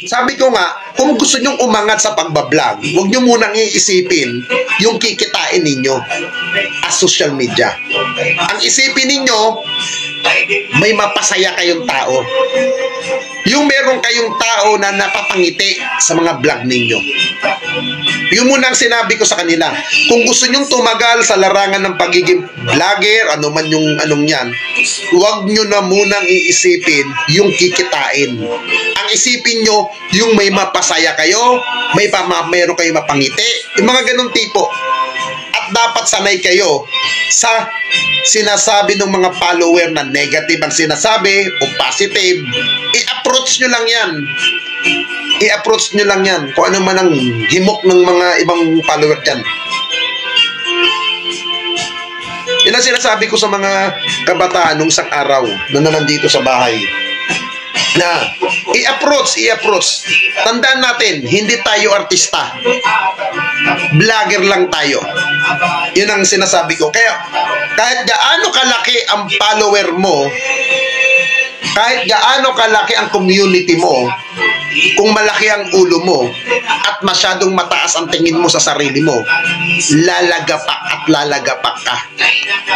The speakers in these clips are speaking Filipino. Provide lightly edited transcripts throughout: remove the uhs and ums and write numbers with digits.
Sabi ko nga, kung gusto nyong umangat sa pagbablog, huwag nyo munang iisipin yung kikitain ninyo as social media. Ang isipin ninyo, may mapasaya kayong tao. Yung meron kayong tao na napapangiti sa mga vlog ninyo. Yung muna ang sinabi ko sa kanila. Kung gusto nyong tumagal sa larangan ng pagiging vlogger, ano man yung anong yan, huwag nyo na munang iisipin yung kikitain. Ang isipin nyo, yung may mapasaya kayo, meron kayo mapangiti, yung mga ganong tipo. At dapat sanay kayo sa sinasabi ng mga follower na negative ang sinasabi o positive. I-approach nyo lang yan. I-approach nyo lang yan. Kung ano man ang himok ng mga ibang follower dyan. Yan ang sinasabi ko sa mga kabataan nung isang araw na nandito sa bahay. Na i-approach. Tandaan natin, hindi tayo artista. Vlogger lang tayo. Yun ang sinasabi ko. Kaya kahit gaano kalaki ang follower mo, kahit gaano kalaki ang community mo, kung malaki ang ulo mo at masyadong mataas ang tingin mo sa sarili mo, lalagapak at lalagapak ka.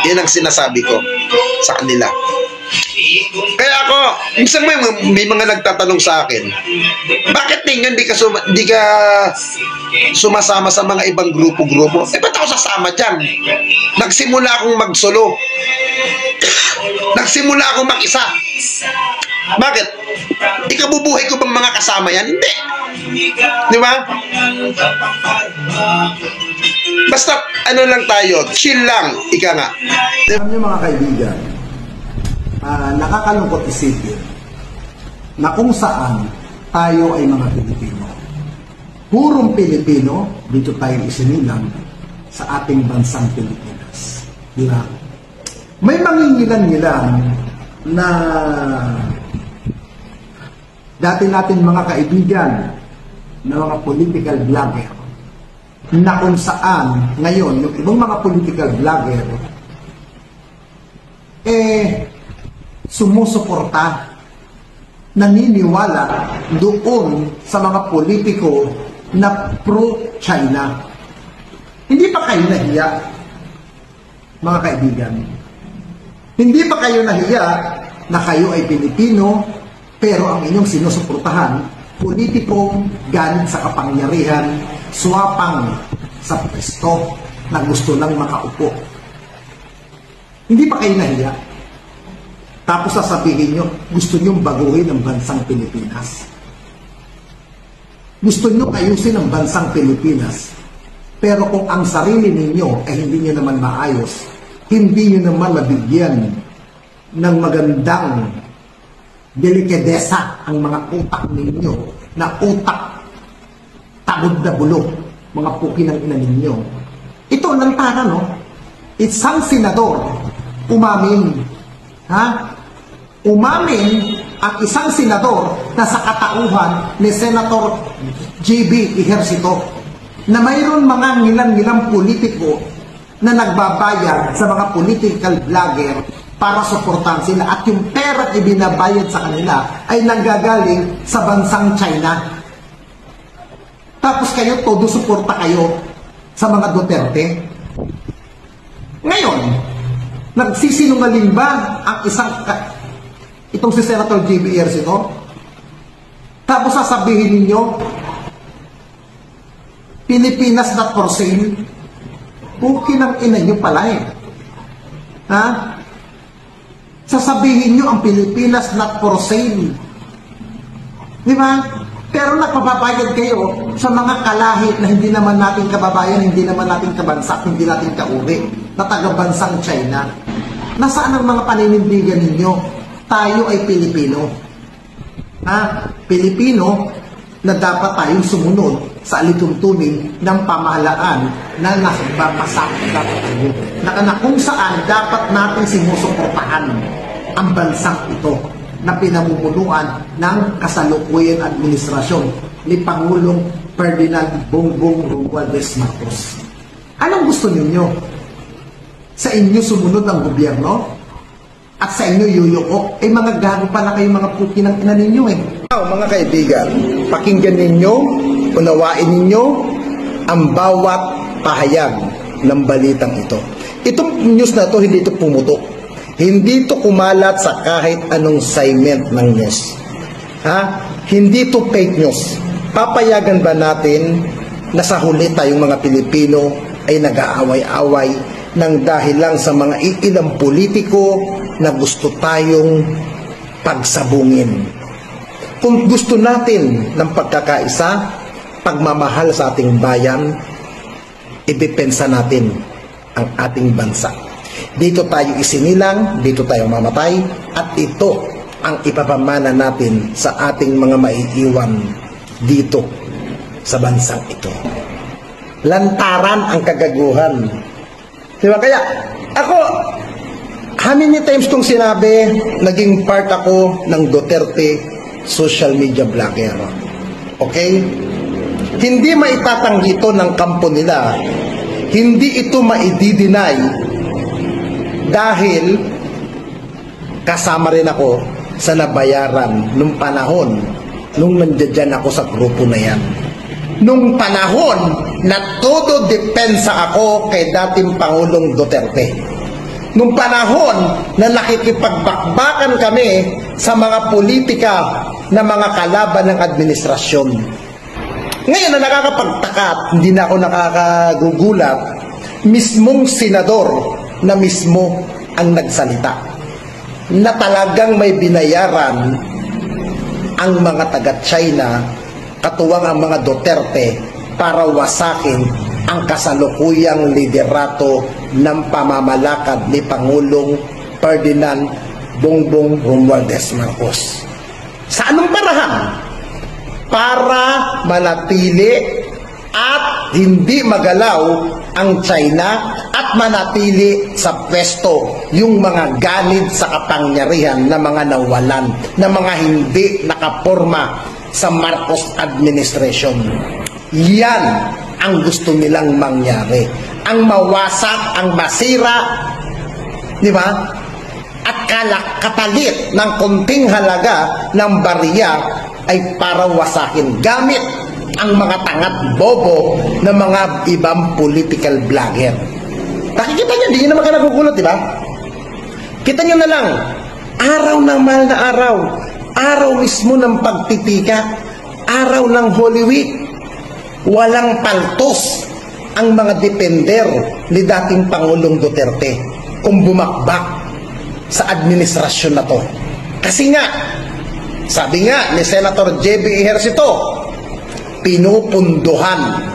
Yan ang sinasabi ko sa kanila. Kaya ako, minsan may mga nagtatanong sa akin, bakit hindi ka sumasama sa mga ibang grupo-grupo? Ba't ako sasama dyan? Nagsimula akong magsolo. Nagsimula akong mag-isa. Bakit? Ikabubuhay ko bang mga kasama yan? Hindi. Di ba? Basta ano lang tayo, chill lang, ika nga. Alam niyo mga kaibigan, nakakalungkot isipin na kung saan tayo ay mga Pilipino. Purong Pilipino, dito tayo isinilang sa ating bansang Pilipinas. Diba? May mangingilan-ngilan na dati natin mga kaibigan na mga political vlogger na kung saan ngayon yung ibang mga political vlogger sumusuporta, naniniwala doon sa mga politiko na pro-China. Hindi pa kayo nahiya, mga kaibigan? Hindi pa kayo nahiya na kayo ay Pilipino, pero ang inyong sinusuportahan, politikong galit sa kapangyarihan, swapang sa pwesto na gusto lang makaupo. Hindi pa kayo nahiya? Tapos sasabihin nyo, gusto nyo baguhin ang bansang Pilipinas. Gusto nyo ayusin ang bansang Pilipinas. Pero kung ang sarili ninyo ay hindi nyo naman maayos, hindi nyo naman mabigyan ng magandang delikadesa ang mga utak ninyo, na utak tagod na bulok, mga puki ng ina ninyo. Ito ang tara, no? Isang senador umamin. Umamin ang isang senador na sa katauhan ni Senator JB Ejercito na mayroon mga ngilang-ngilang politiko na nagbabayad sa mga political vlogger para suportahan sila at yung pera ibinabayad sa kanila ay nanggagaling sa bansang China. Tapos kayo, todo suporta kayo sa mga Duterte. Ngayon, nagsisinungaling ba ang itong si Senator JB Ejercito? Tapos sasabihin ninyo, Pilipinas not for sale. Puki ng ina nyo pala eh. Sasabihin nyo ang Pilipinas not for sale. Di ba? Pero nagpapabayad kayo sa mga kalahit na hindi naman natin kababayan, hindi naman natin kabansak, hindi natin kauri, na taga-bansang China. Nasaan ang mga paninindigan ninyo? Tayo ay Pilipino. Pilipino na dapat tayong sumunod sa alituntunin ng pamahalaan na nagbabasakot dapat tayo. Na kung saan dapat natin sinusuportahan ang bansang ito na pinamumunuan ng kasalukuyan administrasyon ni Pangulong Ferdinand Bongbong Romualdez Marcos. Anong gusto ninyo? Sa inyo sumunod ang gobyerno? at sa inyo yuyuko, mga gago pala kayo mga puki ng ina ninyo Mga kaibigan, pakinggan ninyo, unawain ninyo ang bawat pahayag ng balitang ito. Itong news na to, hindi ito pumuto. Hindi ito kumalat sa kahit anong segment ng news. Hindi ito fake news. Papayagan ba natin na sa huli tayong mga Pilipino ay nag-aaway-away ng dahil lang sa mga ilang politiko na gusto tayong pagsabungin? Kung gusto natin ng pagkakaisa, pagmamahal sa ating bayan, idepensa natin ang ating bansa. Dito tayo isinilang, dito tayo mamatay, at ito ang ipapamana natin sa ating mga maiiwan dito sa bansang ito. Lantaran ang kagaguhan. Diba? Kaya ako, how many times kong sinabi, naging part ako ng Duterte social media blogger. Okay? Hindi maitatanggi ito ng kampo nila. Hindi ito maidideny dahil kasama rin ako sa nabayaran nung panahon nung nandiyan ako sa grupo na yan. Nung panahon na todo depensa ako kay dating Pangulong Duterte. Nung panahon na nakikipagbakbakan kami sa mga politika na mga kalaban ng administrasyon. Ngayon na nakakapagtaka at hindi na ako nakakagugulat, mismong senador na mismo ang nagsalita na talagang may binayaran ang mga taga-China, katuwang ang mga Duterte, para wasakin ang kasalukuyang liderato ng pamamalakad ni Pangulong Ferdinand Bongbong Romualdez Marcos. Sa anong parahan? Para manatili at hindi magalaw ang China at manatili sa pwesto yung mga ganid sa kapangyarihan na mga nawalan, na mga hindi nakaporma sa Marcos administration. Yan ang gusto nilang mangyari. Ang mawasak, ang masira, di ba? At kapalit ng kunting halaga ng barya ay para wasakin gamit ang mga tangat bobo ng mga ibang political blogger. Nakikita niyo, di nyo naman ka nagugulat, di ba? Kita nyo na lang, araw ng mahal na araw, araw mismo ng pagpipika, araw ng Holy Week, walang paltos ang mga depender ni dating Pangulong Duterte kung bumakbak sa administrasyon na to. Kasi nga, sabi nga ni Senator J.B. Ejercito, pinupunduhan.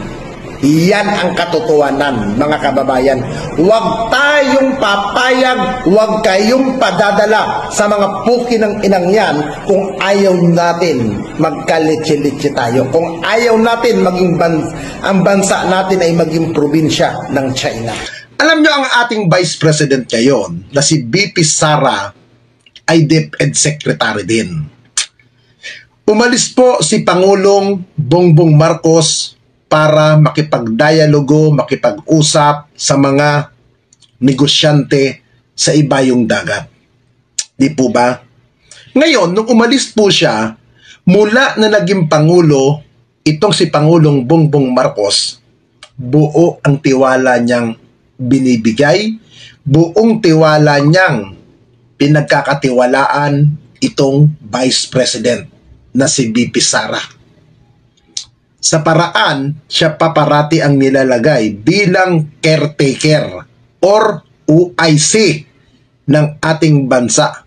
Yan ang katotohanan, mga kababayan. Huwag tayong papayag, huwag kayong padadala sa mga puki ng inang yan kung ayaw natin magkalitsi-litsi tayo. Kung ayaw natin maging ang bansa natin ay maging probinsya ng China. Alam nyo, ang ating Vice President ngayon, na si BP Sara, ay DepEd Secretary din. Umalis po si Pangulong Bongbong Marcos para makipagdialogo, makipag-usap sa mga negosyante sa ibayong dagat. Di po ba? Ngayon, nung umalis po siya, mula na naging Pangulo, itong si Pangulong Bongbong Marcos, buo ang tiwala niyang binibigay, buong tiwala niyang pinagkakatiwalaan itong Vice President na si BP Sara. Sa paraan, siya paparati ang nilalagay bilang caretaker or OIC ng ating bansa.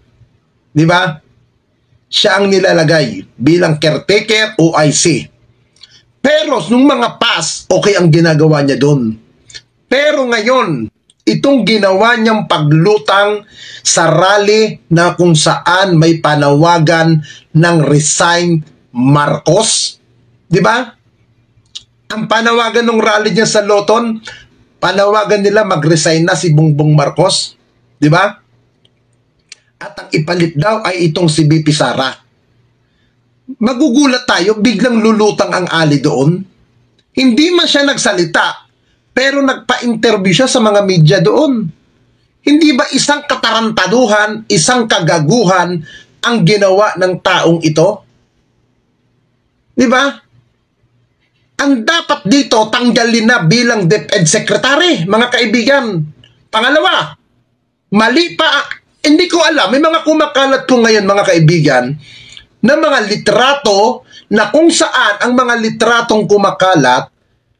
Di ba? Siya ang nilalagay bilang caretaker OIC. Pero nung mga past, okay ang ginagawa niya doon. Pero ngayon, itong ginawa niyang paglutang sa rally na kung saan may panawagan ng resign Marcos, di ba? Ang panawagan ng rally niya sa Loton, panawagan nila mag-resign na si Bongbong Marcos, di ba? At ang ipalit daw ay itong si BP Sara. Magugulat tayo, biglang lulutang ang ali doon. Hindi man siya nagsalita, pero nagpa-interview siya sa mga media doon. Hindi ba isang katarantaduhan, isang kagaguhan ang ginawa ng taong ito? Di ba? Ang dapat dito, tanggalin na bilang DepEd Secretary, mga kaibigan. Pangalawa, mali pa, hindi ko alam, may mga kumakalat po ngayon, mga kaibigan, na mga litrato na kung saan ang mga litratong kumakalat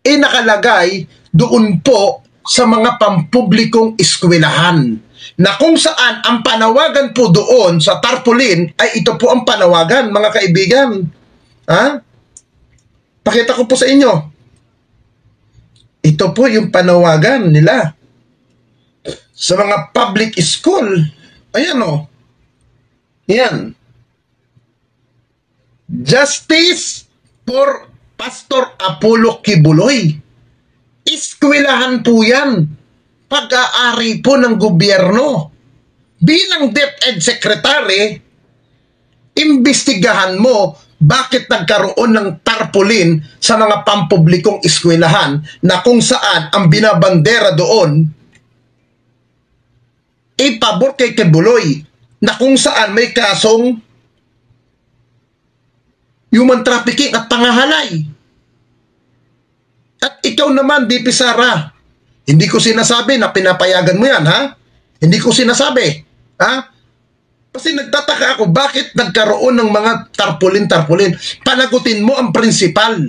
nakalagay doon po sa mga pampublikong eskwelahan, na kung saan ang panawagan po doon sa tarpaulin ay ito po ang panawagan, mga kaibigan. Ha? Pakita ko po sa inyo. Ito po yung panawagan nila sa mga public school. Ayan o. Yan. Justice for Pastor Apollo Kibuloy. Eskwelahan po yan. Pag-aari po ng gobyerno. Bilang DepEd Secretary, imbestigahan mo bakit nagkaroon ng tarpaulin sa mga pampublikong eskwelahan na kung saan ang binabandera doon pabor kay Kibuloy, na kung saan may kasong human trafficking at pangahalay. At ikaw naman, DP Sara, hindi ko sinasabi na pinapayagan mo yan, ha? Hindi ko sinasabi, ha? Kasi nagtataka ako, bakit nagkaroon ng mga tarpaulin-tarpaulin? Panagutin mo ang prinsipal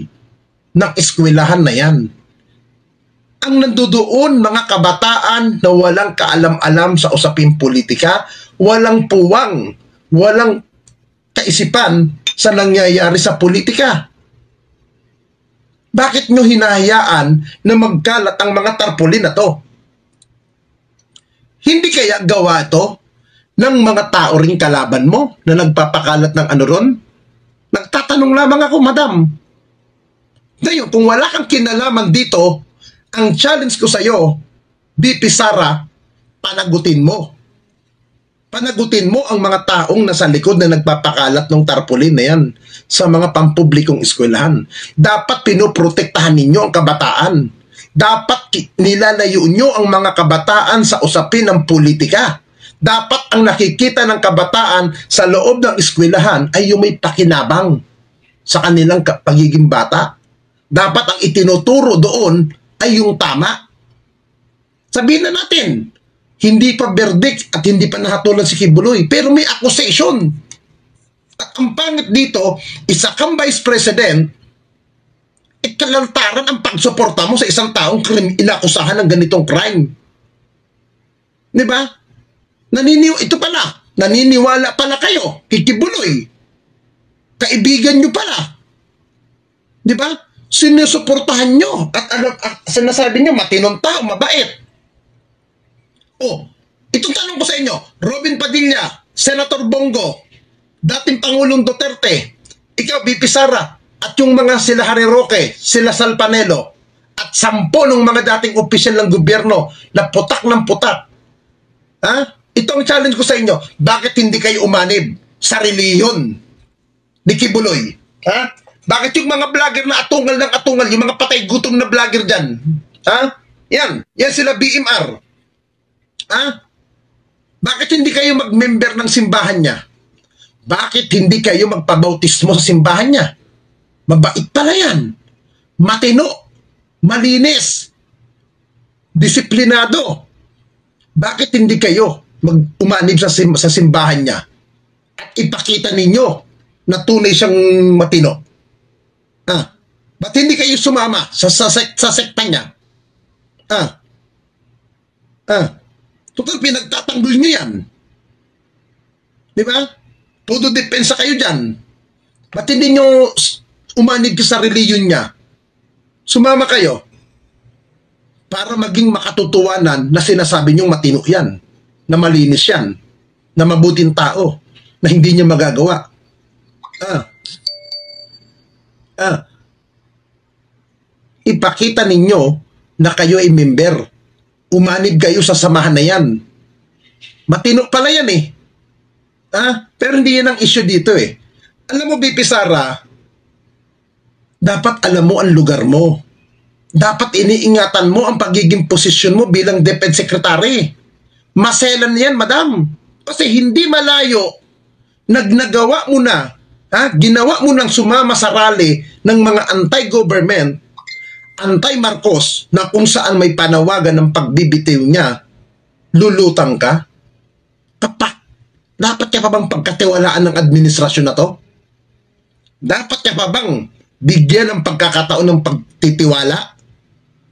ng eskwelahan na yan. Ang nandoon, mga kabataan na walang kaalam-alam sa usaping politika, walang puwang, walang kaisipan sa nangyayari sa politika. Bakit nyo hinahayaan na magkalat ang mga tarpaulin na to? Hindi kaya gawa to ng mga tao ring kalaban mo na nagpapakalat ng ano ron? Nagtatanong lamang ako, madam. Ngayon, kung wala kang kinalaman dito, ang challenge ko sa iyo, BP Sara, panagutin mo. Panagutin mo ang mga taong nasa likod na nagpapakalat ng tarpaulin na yan sa mga pampublikong eskwelahan. Dapat pinoprotektahan ninyo ang kabataan. Dapat nilalayo nyo ang mga kabataan sa usapin ng politika. Dapat ang nakikita ng kabataan sa loob ng eskwelahan ay yung may pakinabang sa kanilang pagiging bata. Dapat ang itinuturo doon ay yung tama. Sabihin na natin, hindi pa verdict at hindi pa nahatulan si Kibuloy, pero may accusation. At ang pangit dito, isa kang vice president, kalantaran ang pagsuporta mo sa isang taong inakusahan ng ganitong crime. Di ba? Ito pala, naniniwala pala kayo, kay Kibuloy. Kaibigan nyo pala. Di ba? Sinusuportahan nyo. At sinasabi nyo, matinong tao, mabait. Oh, itong tanong ko sa inyo, Robin Padilla, Senator Bongo, dating Pangulong Duterte, ikaw, BP Sara, at yung mga sila Harry Roque, sila Salpanelo, at 10 ng mga dating opisyal ng gobyerno na putak ng putak. Ha? Ito ang challenge ko sa inyo. Bakit hindi kayo umanib sa reliyon ni Kibuloy? Ha? Bakit yung mga vlogger na atungal ng atungal, yung mga patay gutom na vlogger dyan? Ha? Yan sila BMR. Ha? Bakit hindi kayo mag-member ng simbahan niya? Bakit hindi kayo magpabautismo sa simbahan niya? Mabait pala yan. Matino. Malinis. Disiplinado. Bakit hindi kayo umanib sa simbahan niya? At ipakita ninyo na tunay siyang matino. Ha? Ba't hindi kayo sumama sa sekta niya? Ha? Ha? Total, pinagtatanggol nyo yan. Di ba? Todo depensa kayo dyan. Ba't hindi nyo umanib sa reliyon niya? Sumama kayo para maging makatutuwanan na sinasabi nyong matino yan, na malinis yan, na mabuting tao, na hindi niya magagawa. Ipakita ninyo na kayo ay member. Umanib kayo sa samahan na yan. Matino pala yan eh. Pero hindi yan ang issue dito eh. Alam mo, BP Sara, dapat alam mo ang lugar mo. Dapat iniingatan mo ang pagiging posisyon mo bilang DepEd Secretary. maselan yan, madam. Kasi hindi malayo, nagnagawa mo na, ginawa mo nang sumama sa rally ng mga anti-government, anti-Marcos, na kung saan may panawagan ng pagbibitiw niya, lulutang ka? Dapat niya pa bang pagkatiwalaan ng administrasyon na to? Dapat niya pa bang bigyan ng pagkakataon ng pagtitiwala?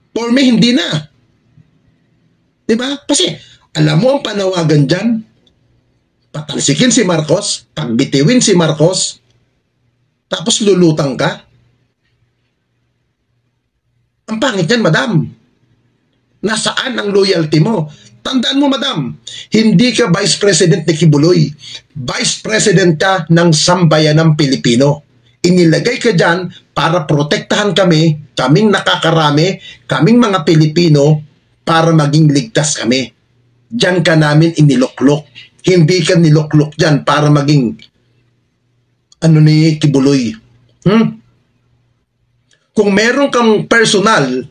For me, hindi na. Diba? Kasi, alam mo ang panawagan dyan, patalsikin si Marcos, pagbitiwin si Marcos, tapos lulutang ka? Ang pangit yan, madam. Nasaan ang loyalty mo? Tandaan mo, madam, hindi ka Vice President ni Kibuloy. Vice President ka ng sambayanang Pilipino. Inilagay ka dyan para protektahan kami, kaming nakakarami, kaming mga Pilipino, para maging ligtas kami. Diyan ka namin iniluklok. Hindi ka niluklok dyan para maging ni Kibuloy. Kung meron kang personal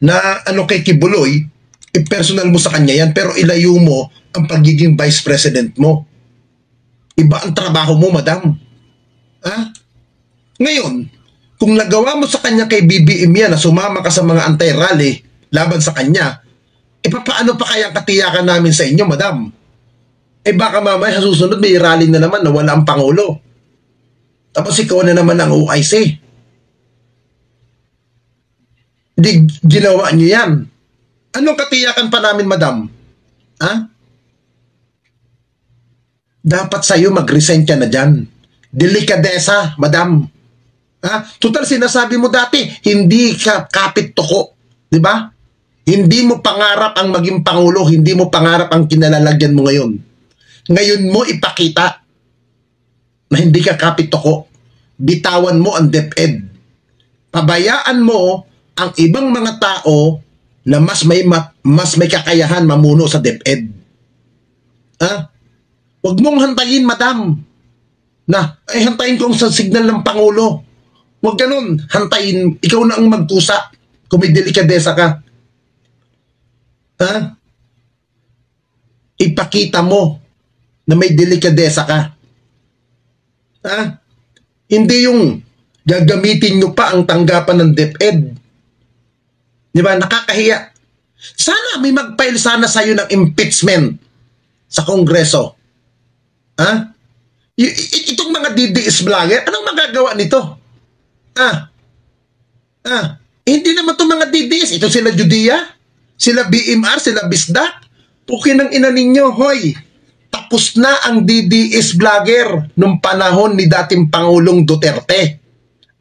na kay Kibuloy, i-personal mo sa kanya yan, pero ilayo mo ang pagiging Vice President mo. Iba ang trabaho mo, madam. Ngayon, kung nagawa mo sa kanya kay BBM yan na sumama ka sa mga anti-rally laban sa kanya, paano pa kaya katiyakan namin sa inyo, madam? Baka mamaya sa susunod may rally na naman na wala ang Pangulo. Tapos ikaw na naman ang OIC. Di ginawa niyo yan. Anong katiyakan pa namin, madam? Dapat sa'yo mag-resign ka na dyan. Delikadesa, madam. Total, sinasabi mo dati, hindi ka kapit toko. Diba? Hindi mo pangarap ang maging Pangulo, hindi mo pangarap ang kinalalagyan mo ngayon. Ngayon mo ipakita na hindi ka kapit toko. Bitawan mo ang DepEd. Pabayaan mo ang ibang mga tao na mas may kakayahan mamuno sa DepEd. Huwag mong hantayin, madam. Hantayin ko sa signal ng Pangulo. Huwag ganun. Hantayin. Ikaw na ang magkusa kung may delikadesa ka. Ipakita mo na may delikadesa ka. Hindi yung gagamitin nyo pa ang tanggapan ng DepEd. Diba? Nakakahiya. Sana may mag-file sana sa'yo ng impeachment sa Kongreso. Itong mga DDS vlogger, anong magagawa nito? Hindi naman itong mga DDS. Ito sila Judea, sila BMR, sila Bisdak. Pukin ng ina ninyo, hoy. Tapos na ang DDS vlogger nung panahon ni dating Pangulong Duterte.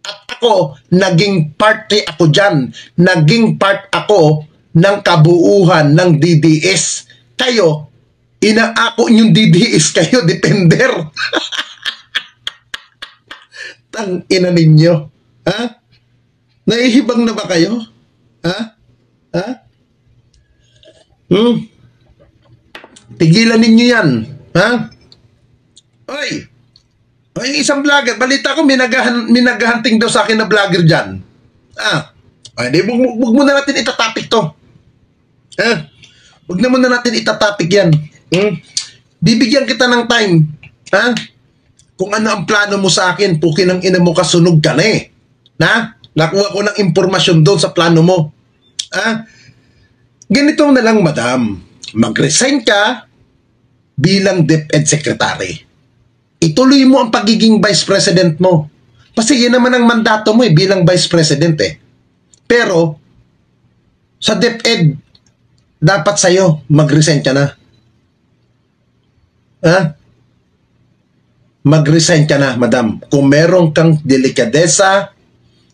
At ako, naging party ako dyan. Naging part ako ng kabuuhan ng DDS. Kayo, inaako yung DDS kayo, defender. Tang ina ninyo. Naihibang na ba kayo? Tigilan ninyo yan. Oy, yung isang vlogger, balita ko minaghahanting daw sa akin na vlogger dyan. Huwag mo na natin itatopic to. Huwag na muna natin itatopic yan. Bibigyan kita ng time. Kung ano ang plano mo sa akin, pukin ang ina mo, kasunog ka na eh. Nakuha ko ng impormasyon doon sa plano mo. Ganito na lang, madam. Mag-resign ka bilang DepEd Secretary. Ituloy mo ang pagiging Vice President mo. Kasi yan naman ang mandato mo bilang Vice President eh. Pero, sa DepEd, dapat sa'yo, mag-resign ka na. Mag-resign ka na, madam. Kung meron kang delikadesa,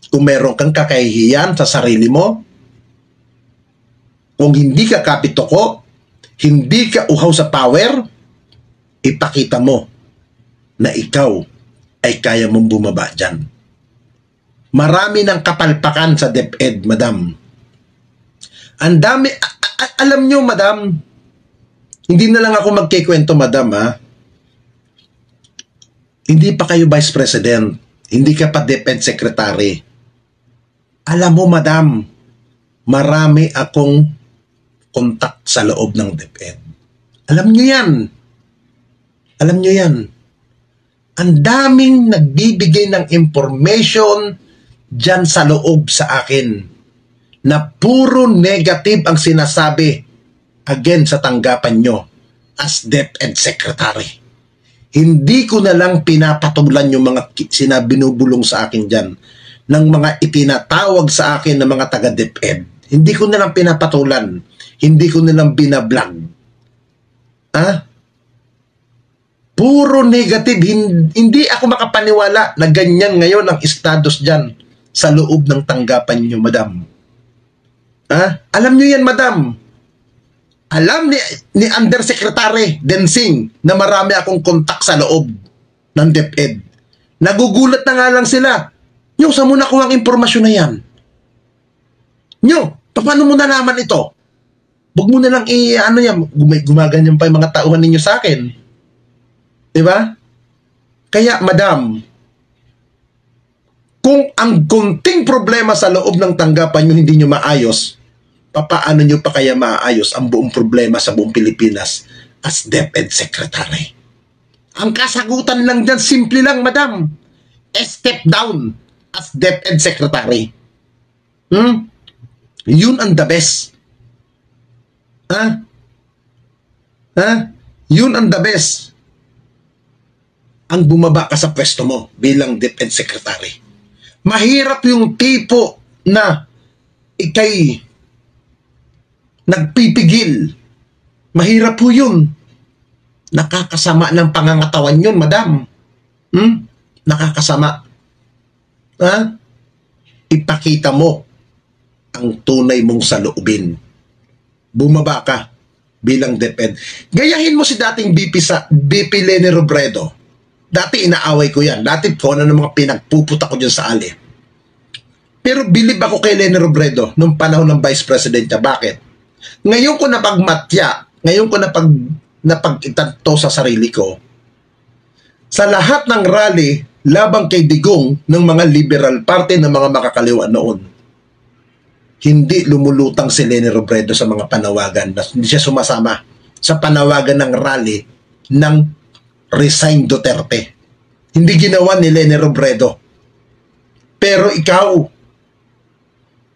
kung meron kang kakahihiyan sa sarili mo, kung hindi ka kapitoko, hindi ka uhaw sa power, ipakita mo na ikaw ay kaya mong bumaba dyan. Marami ng kapalpakan sa DepEd, madam. Ang dami, alam nyo, madam, hindi na lang ako magkikwento, madam, Hindi pa kayo Vice President, hindi ka pa DepEd Secretary. Alam mo, madam, marami akong kontak sa loob ng DepEd. Alam nyo yan. Alam nyo yan. Ang daming nagbibigay ng information dyan sa loob sa akin na puro negative ang sinasabi again sa tanggapan nyo as DepEd Secretary. Hindi ko na lang pinapatulan yung mga sinabinubulong sa akin dyan ng mga itinatawag sa akin ng mga taga-DepEd. Hindi ko na lang pinapatulan. Hindi ko na lang binablog. Puro negative. Hindi ako makapaniwala na ganyan ngayon ang status dyan sa loob ng tanggapan nyo, madam. Alam nyo yan, madam. Alam ni Undersecretary Densing na marami akong kontak sa loob ng DepEd. Nagugulat na nga lang sila. Nyo, saan mo nakuha ang impormasyon na yan? Nyo, paano mo nalaman ito? Huwag mo na lang gumaganyan pa yung mga tauhan ninyo sa akin. Diba? Kaya, madam, kung ang kunting problema sa loob ng tanggapan nyo hindi nyo maayos, papaano nyo pa kaya maayos ang buong problema sa buong Pilipinas as DepEd Secretary? Ang kasagutan lang dyan, simple lang, madam. Step down as DepEd Secretary. Yun ang the best. Yun ang the best. Ang bumaba ka sa pwesto mo bilang DepEd Secretary. Mahirap yung tipo na ikay nagpipigil. Mahirap po yun. Nakakasama ng pangangatawan yun, madam. Nakakasama. Ipakita mo ang tunay mong saloobin. Bumaba ka bilang DepEd. Gayahin mo si dating BP Leni Robredo. Dati inaaway ko yan. Dati ko ng mga pinagpuputa ko dyan sa ali. Pero bilib ako kay Leni Robredo nung panahon ng Vice President niya. Bakit? Ngayon ko napagmatya, ngayon ko napag-itanto sa sarili ko, sa lahat ng rally labang kay Digong ng mga Liberal Party ng mga makakaliwa noon, hindi lumulutang si Leni Robredo sa mga panawagan. Hindi siya sumasama sa panawagan ng rally ng Resign Duterte. Hindi ginawa ni Leni Robredo. Pero ikaw,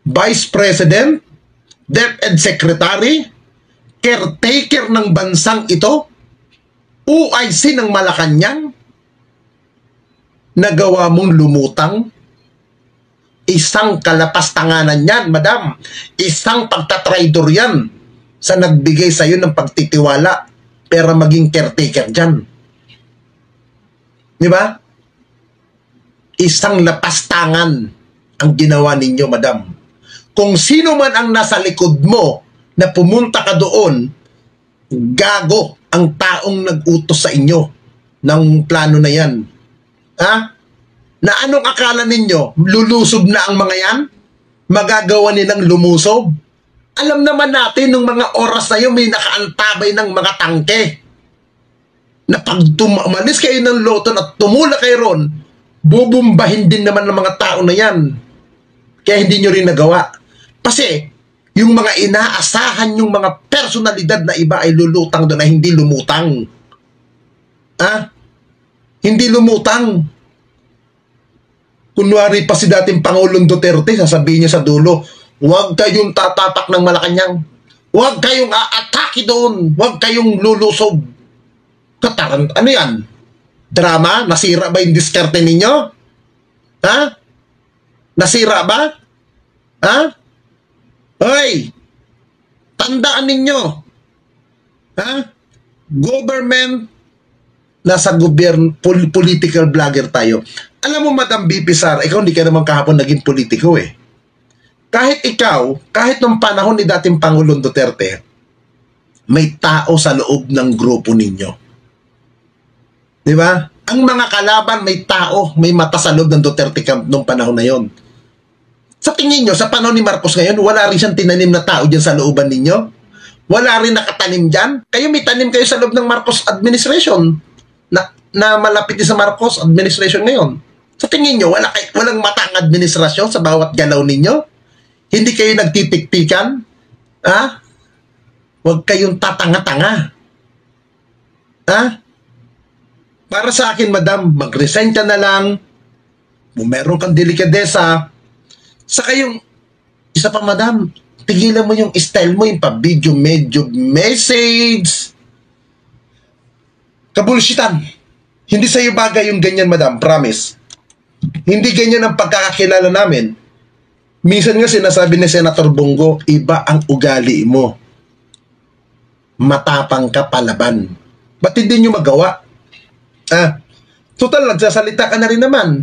Vice President, DepEd Secretary, caretaker ng bansang ito, UIC ng Malacanang, nagawa mong lumutang. Isang kalapastanganan yan, madam. Isang pagtatraidor yan sa nagbigay sa iyo ng pagtitiwala para maging caretaker dyan. Di ba? Isang lapastangan ang ginawa ninyo, madam. Kung sino man ang nasa likod mo na pumunta ka doon, gago ang taong nag-utos sa inyo ng plano na yan. Na anong akala ninyo? Lulusob na ang mga yan? Magagawa nilang lumusob? Alam naman natin nung mga oras na yun may nakaantabay ng mga tangke. Na pag umalis kayo ng loton at tumula kayo ron, bubumbahin din naman ng mga tao na yan. Kaya hindi nyo rin nagawa. Kasi yung mga inaasahan yung mga personalidad na iba ay lulutang doon na hindi lumutang. Hindi lumutang. Kunwari pa si dating Pangulong Duterte, sasabihin niya sa dulo, huwag kayong tatapak ng Malacanang. Huwag kayong aatake doon. Huwag kayong lulusob. Ano yan? Drama? Nasira ba yung diskarte ninyo? Nasira ba? Hoy! Tandaan ninyo. Government, nasa gobyerno, political vlogger tayo. Alam mo, Madam BP Sara, ikaw hindi ka naman kahapon naging politiko eh. Kahit ikaw, kahit nung panahon ni dating Pangulong Duterte, may tao sa loob ng grupo ninyo. Di ba? Ang mga kalaban, may tao, may mata sa loob ng Duterte camp nung panahon na yon. Sa tingin nyo, sa panahon ni Marcos ngayon, wala rin siyang tinanim na tao dyan sa looban ninyo? Wala rin nakatanim dyan? Kayo may tanim kayo sa loob ng Marcos administration na malapit din sa Marcos administration ngayon. Sa tingin nyo, walang mata ang administrasyon sa bawat galaw ninyo? Hindi kayo nagtitiktikan? Huwag kayong tatanga-tanga. Ha? Para sa akin, madam, mag-resign ka na lang. Kung meron kang delikadesa. Saka yung, isa pa, madam, tigilan mo yung style mo, yung pa-video, medyo message. Kabulshitan. Hindi sa'yo bagay yung ganyan, madam, promise. Hindi ganyan ang pagkakakilala namin. Minsan nga sinasabi ni Senator Bongo, iba ang ugali mo. Matapang ka palaban. Ba't hindi nyo magawa? Total, nagsasalita ka na rin naman.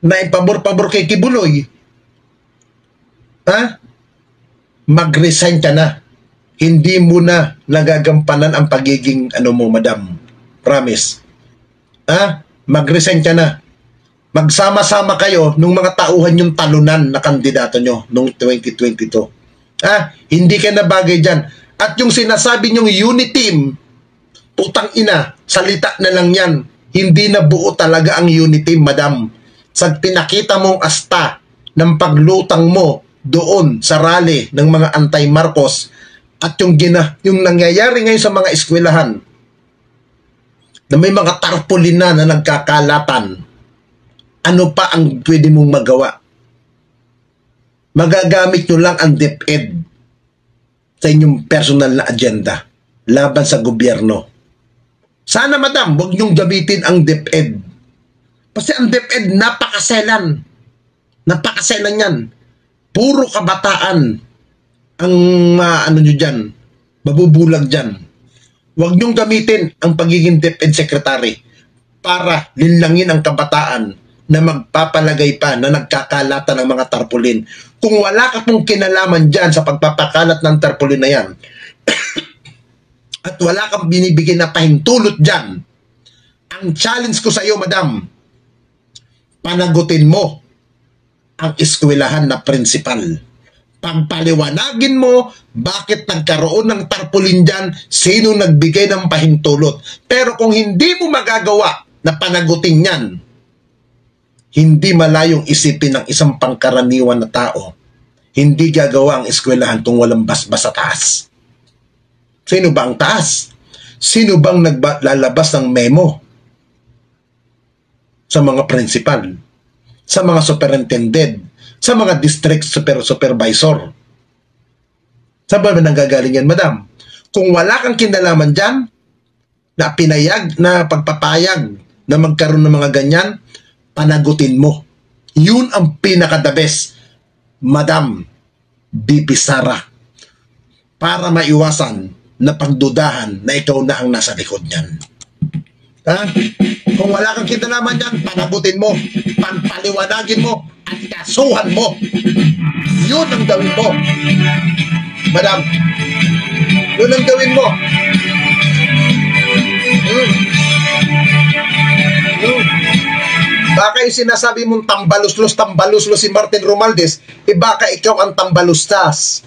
Na ipabor-pabor kay Kibuloy. Mag-resign ka na. Hindi mo na nagagampanan ang pagiging mo, madam. Promise. Mag-resign ka na. Magsama-sama kayo nung mga tauhan yung talunan na kandidato nyo noong 2022. Hindi ka na bagay dyan. At yung sinasabi nyong unity team, putang ina, salita na lang yan. Hindi na buo talaga ang unity, madam. Sa pinakita mong asta ng paglutang mo doon sa rally ng mga anti-Marcos at yung nangyayari ngayon sa mga eskwelahan na may mga tarpaulin na nagkakalatan, ano pa ang pwede mong magawa? Magagamit nyo lang ang DepEd sa inyong personal na agenda laban sa gobyerno. Sana, madam, huwag nyong gamitin ang DepEd. Kasi ang DepEd, napakaselan. Napakaselan yan. Puro kabataan ang nyo dyan, mabubulag dyan. Huwag nyong gamitin ang pagiging DepEd Secretary para linlangin ang kabataan na magpapalagay pa na nagkakalatan ng mga tarpaulin. Kung wala ka pong kinalaman dyan sa pagpapakalat ng tarpaulin na yan, at wala kang binibigyan na pahintulot dyan, ang challenge ko sa iyo, madam, panagutin mo ang eskwelahan na principal. Pagpaliwanagin mo bakit nagkaroon ng tarpaulin dyan, sino nagbigay ng pahintulot. Pero kung hindi mo magagawa na panagutin yan, hindi malayong isipin ng isang pangkaraniwan na tao, hindi gagawa ang eskwelahan kung walang basbas sa taas. Sino ba ang taas? Sino bang naglalabas ng memo sa mga principal, sa mga superintendent, sa mga district supervisor? Saan ba nanggagaling yan, madam? Kung wala kang kinalaman dyan, na pinayag, na pagpapayag na magkaroon ng mga ganyan, panagutin mo. Yun ang pinaka-the best, Madam BP Sara, para maiwasan na pagdudahan na ikaw na ang nasa likod niyan. Kung wala kang kinalaman dyan, panagutin mo, pagpaliwanagin mo, at kasuhan mo. Yun ang gawin mo, madam. Yun ang gawin mo. Baka yung sinasabi mong tambaluslos si Martin Romualdez, baka ikaw ang tambalustas.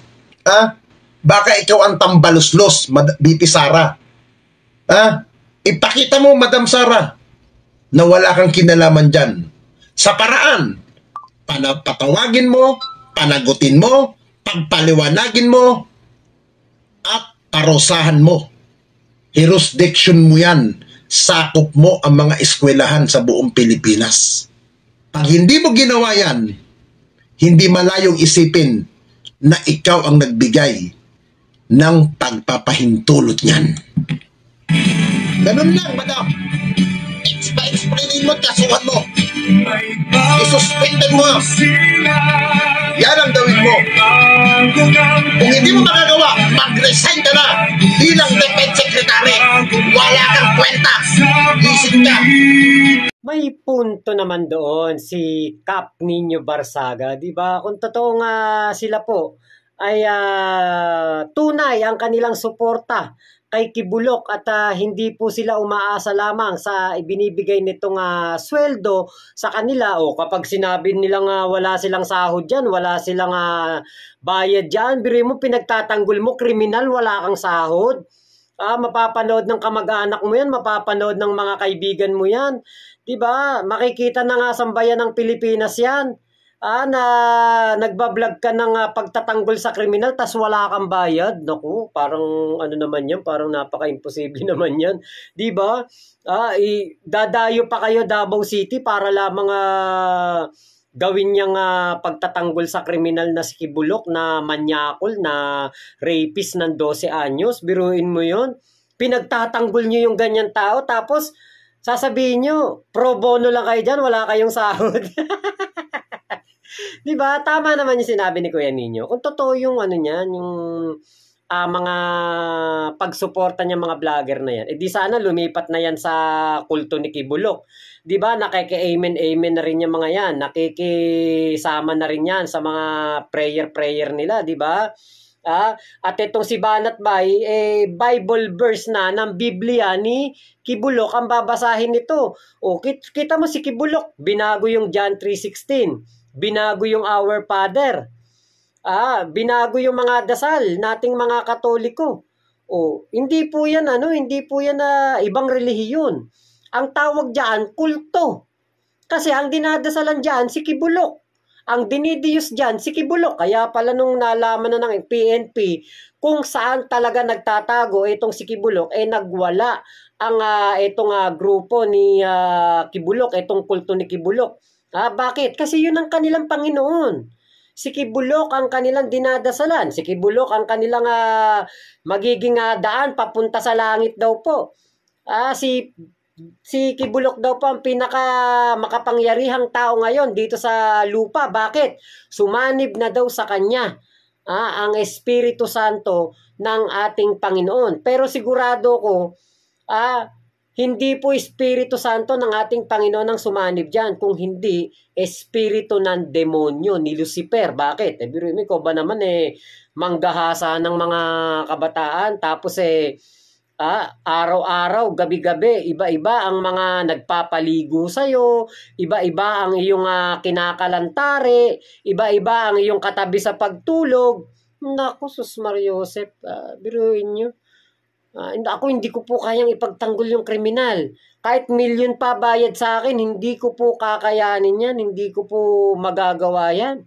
Baka ikaw ang tambaluslos, BP Sara. Ipakita mo, Madam Sara, na wala kang kinalaman dyan. Sa paraan, patawagin mo, panagutin mo, pagpaliwanagin mo, at parusahan mo. Jurisdiction mo yan. Sakop mo ang mga eskwelahan sa buong Pilipinas. Pag hindi mo ginawa yan, hindi malayong isipin na ikaw ang nagbigay ng pagpapahintulot niyan. Ganun lang, madam. Pa-explainin mo, kasuhan mo. Isuspended mo. Yan ang gawin mo. Kung hindi mo magagawa, mag-resign ka na bilang DepEd Secretary. Wala kang kwenta. Isip ka. May punto naman doon si Cap Nino Barsaga, di ba? Kung totoo nga sila po ay tunay ang kanilang suporta kay Kibulok at hindi po sila umaasa lamang sa ibinibigay nitong sweldo sa kanila, o kapag sinabi nilang wala silang sahod dyan, wala silang bayad dyan, biro mo pinagtatanggol mo, kriminal, wala kang sahod. Mapapanood ng kamag-anak mo yan, mapapanood ng mga kaibigan mo yan, diba? Makikita na nga sa bayan ng Pilipinas yan. Na nagbablog ka ng pagtatanggol sa kriminal tas wala kang bayad. Naku, parang ano naman yan, parang napaka-imposible naman yan. Di ba? Dadayo pa kayo Davao City para lamang gawin niyang pagtatanggol sa kriminal na si Kibulok, na manyakol, na rapist ng 12 anyos. Biruin mo yon. Pinagtatanggol niyo yung ganyan tao, tapos sasabihin niyo, pro bono lang kayo dyan, wala kayong sahod. Di ba? Tama naman yung sinabi ni Kuya Nino. Kung totoo yung ano niyan, yung mga pagsuporta niya mga vlogger na yan, di sana lumipat na yan sa kulto ni Kibulok. Di ba? Nakiki-amen na rin yung mga yan. Nakikisama na rin yan sa mga prayer nila. Di ba? At itong si Banat Bay, Bible verse na ng Biblia ni Kibulok ang babasahin nito. Kita mo si Kibulok, binago yung John 3:16. Binago yung Our Father. Binago yung mga dasal nating mga Katoliko. Hindi po yan ibang relihiyon. Ang tawag diyan kulto. Kasi ang dinadasalan diyan si Kibulok. Ang dinidiyos diyan si Kibulok. Kaya pala nung nalaman na ng PNP kung saan talaga nagtatago itong si Kibulok, nagwala ang itong grupo ni Kibulok, itong kulto ni Kibulok. Bakit? Kasi yun ang kanilang Panginoon. Si Kibulok ang kanilang dinadasalan. Si Kibulok ang kanilang magiging daan papunta sa langit daw po. Si Kibulok daw po ang pinaka makapangyarihang tao ngayon dito sa lupa. Bakit? Sumanib na daw sa kanya ang Espiritu Santo ng ating Panginoon. Pero sigurado ko, hindi po Espiritu Santo ng ating Panginoon ang sumanib dyan, kung hindi Espiritu ng demonyo ni Lucifer. Bakit? Biruin ko ba naman manggahasa ng mga kabataan, tapos araw-araw, gabi-gabi, iba-iba ang mga nagpapaligo sa'yo, iba-iba ang iyong kinakalantare, iba-iba ang iyong katabi sa pagtulog. Naku, sus Mariosep, biruin nyo. Ako hindi ko po kayang ipagtanggol yung kriminal. Kahit milyon pa bayad sa akin, hindi ko po kakayanin yan. Hindi ko po magagawa yan.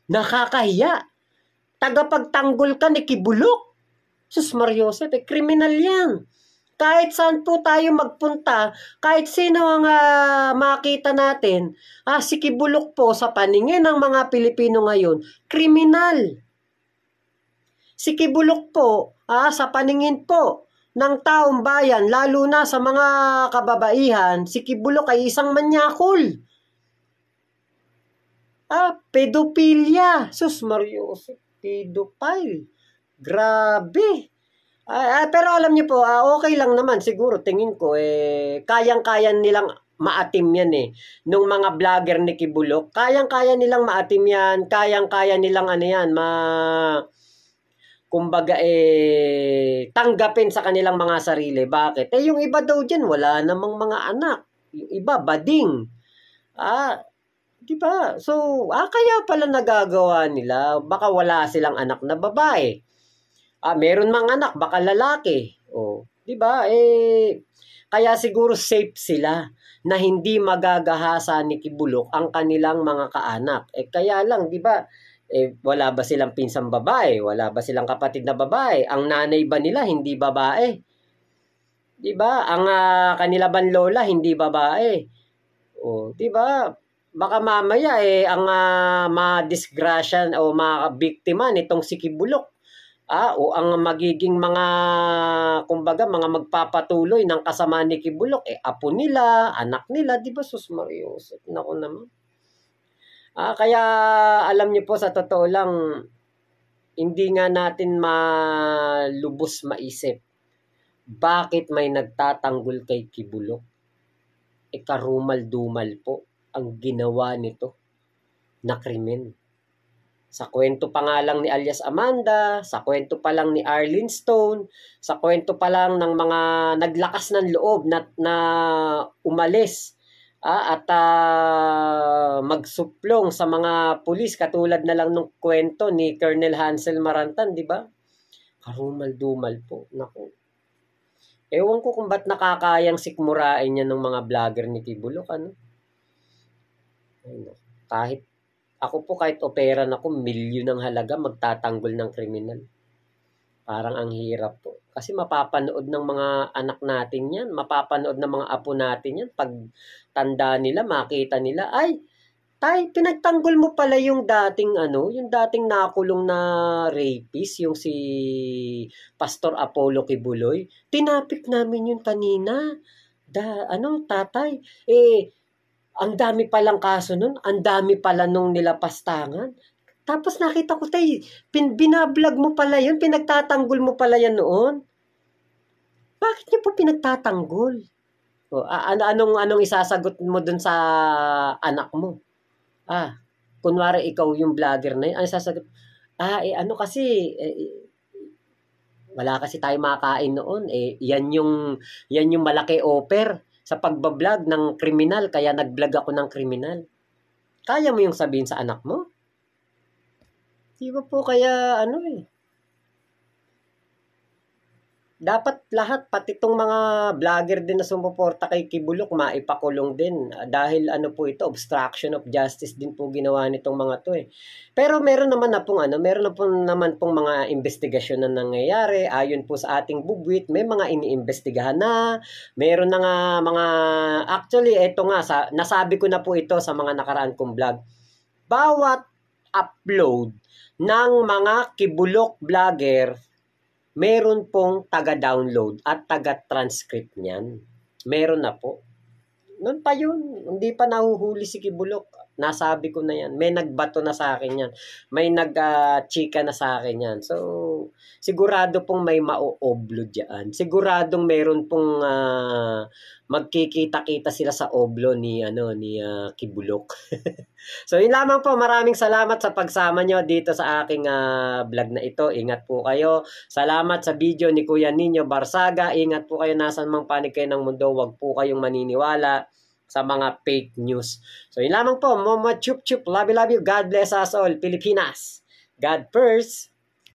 Nakakahiya. Tagapagtanggol ka ni Kibulok. Sus Mariosep, kriminal yan. Kahit saan po tayo magpunta, kahit sino ang makita natin, si Kibulok po sa paningin ng mga Pilipino ngayon, kriminal. Si Kibulok po, sa paningin po ng taong bayan, lalo na sa mga kababaihan, si Kibulok ay isang manyakol. Pedophilia. Sus Mariosep, pedophile. Grabe. Pero alam niyo po, okay lang naman siguro, tingin ko, kayang-kaya nilang maatim yan nung mga vlogger ni Kibulok. Kayang-kaya nilang maatim yan, kayang-kaya nilang kumbaga tanggapin sa kanilang mga sarili. Bakit? Yung iba daw dyan, wala namang mga anak. Yung iba, bading. Di ba? So, kaya pala nagagawa nila. Baka wala silang anak na babae. Meron mang anak, baka lalaki. Di ba? Kaya siguro safe sila na hindi magagahasa ni Kibulok ang kanilang mga kaanak. Kaya lang, di ba? Wala ba silang pinsang babae? Wala ba silang kapatid na babae? Ang nanay ba nila hindi babae? Di ba? Ang kanila bang lola hindi babae? Di ba? Baka mamaya ang madisgrasya o mabiktima nitong si Kibulok. O ang magiging mga, kumbaga, mga magpapatuloy ng kasama ni Kibulok, apo nila, anak nila, di ba? Sus Mariosep, naku naman. Kaya alam niyo po, sa totoo lang, hindi nga natin malubos maisip bakit may nagtatanggol kay Kibulok. Karumal-dumal po ang ginawa nito na krimen. Sa kwento pa nga lang ni alias Amanda, sa kwento pa lang ni Arlene Stone, sa kwento pa lang ng mga naglakas ng loob na umalis at magsuplong sa mga pulis, katulad na lang ng kwento ni Colonel Hansel Marantan, di ba? Karumal-dumal po. Naku. Ewan ko kung ba't nakakayang sikmurain niya ng mga vlogger ni Kibulok, Kahit Ako po kahit operan ako, milyon ng halaga, magtatanggol ng kriminal. Parang ang hirap po. Kasi mapapanood ng mga anak natin yan, mapapanood ng mga apo natin yan. Pag tanda nila, makita nila, ay, tay, pinagtanggol mo pala yung dating yung dating nakulong na rapist, yung si Pastor Apollo Kibuloy. Tinapik namin yun kanina. Tatay, ang dami palang kaso nun, ang dami pala nung nilapastangan. Tapos nakita ko, tay, binablog mo pala yun, pinagtatanggol mo pala yan noon. Bakit niyo po pinagtatanggol? Anong isasagot mo dun sa anak mo? Kunwari ikaw yung vlogger na yun, ano isasagot? Kasi, wala kasi tayo makain noon. Yan yung malaki offer sa pagbablog ng kriminal, kaya nag-vlog ako ng kriminal. Kaya mo yung sabihin sa anak mo? Di ba po kaya dapat lahat, pati itong mga vlogger din na sumuporta kay Kibulok, maipakulong din. Dahil po ito, obstruction of justice din po ginawa nitong mga to Pero meron naman naman pong mga investigasyon na nangyayari. Ayon po sa ating bubwit, may mga iniimbestigahan na. Meron na nga actually, eto nga, nasabi ko na po ito sa mga nakaraan kong vlog. Bawat upload ng mga Kibulok vlogger, meron pong taga-download at taga-transcript niyan. Meron na po. Noon pa yun. Hindi pa nahuhuli si Kibulok. Nasabi ko na yan. May nagbato na sa akin yan. May nag-chika na sa akin yan. So, sigurado pong may ma-oblo dyan. Siguradong meron pong magkikita-kita sila sa oblo ni Kibulok. So, yun lamang po. Maraming salamat sa pagsama nyo dito sa aking vlog na ito. Ingat po kayo. Salamat sa video ni Kuya Nino Barsaga. Ingat po kayo, nasan mang panig kayo ng mundo. Huwag po kayong maniniwala sa mga fake news. So, yun lamang po. Mama chup chup. Love you, love you. God bless us all. Pilipinas. God first.